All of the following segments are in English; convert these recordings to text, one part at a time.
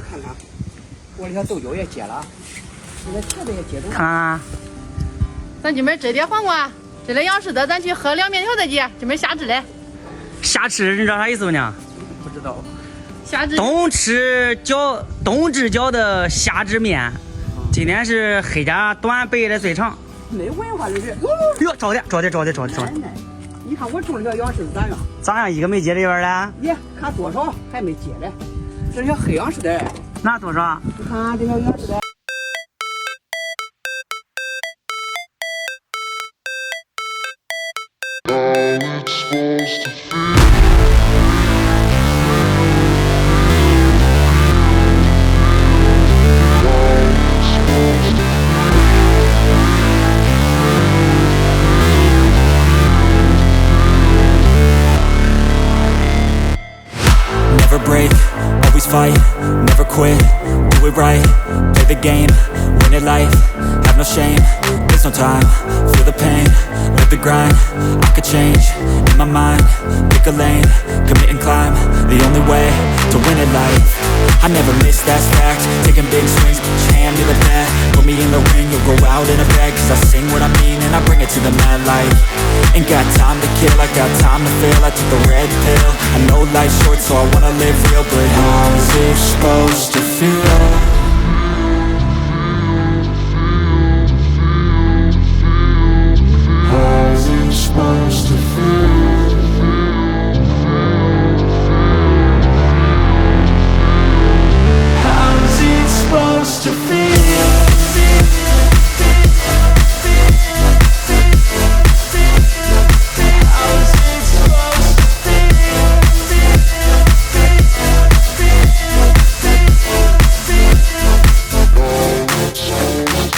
你看看，我这小豆角也结了，这个茄子也结中了。看啊，咱今边这点黄瓜，这类样式的，咱去喝凉面条再结。今边瞎吃嘞。瞎吃，你知道啥意思不呢？不知道。瞎吃。冬至饺的虾汁面，今天是黑家短白的最长。没文化的人。哟，找的。你看我种这个样式咋样？咋样？一个没结里边嘞？耶，看多少还没结嘞？这小黑样式的。那多少？你看这小样式的。Never break, always fight, never quit, do it right, play the game, win it life, have no shame, there's no time, feel the pain, live the grind, I could change, in my mind, pick a lane, commit and climb, the only way to win it life, I never miss, that's fact, taking big swings, put your hand to the bat, put me in the ring, you'll go out in a bag, cause I sing what I mean and I bring it to the mad light, ain't got time to kill, I got time to feel, I took the red pill, I know life's short so I wanna live real, but how's it supposed to feel? How's it supposed to feel? How's it supposed to feel?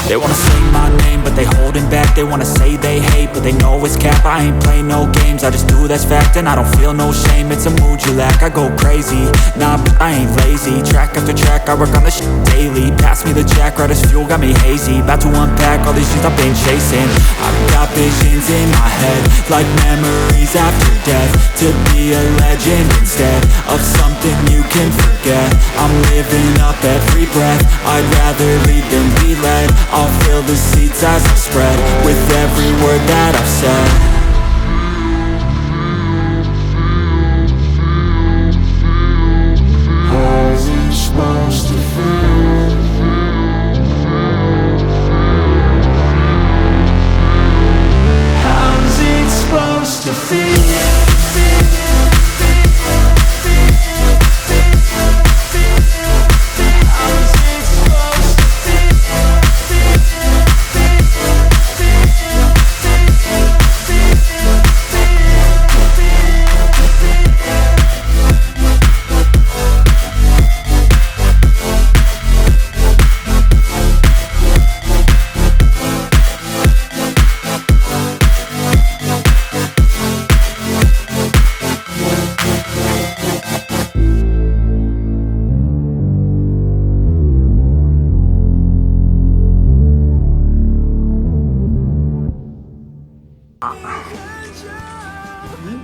They wanna say my name, but they holding back. They wanna say they hate, but they know it's cap. I ain't play no games, I just do that's fact. And I don't feel no shame, it's a mood you lack. I go crazy, nah, but I ain't lazy. Track after track, I work on this shit daily. Pass me the jack, right as fuel, got me hazy. About to unpack all these things I've been chasing. I've got visions in my head, like memories after death. To be a legend instead of something you can forget. I'm living up every breath, I'd rather lead than be led. I'll fill the seats as I spread with every word that I've said. How's it supposed to feel? How's it supposed to feel?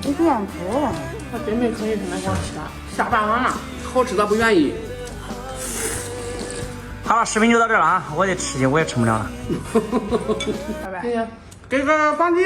你这样吃，我真没可以跟他好吃的，下班了，好吃他不愿意。好了，视频就到这了啊，我得吃去，我也吃不了了。拜拜。给个榜题。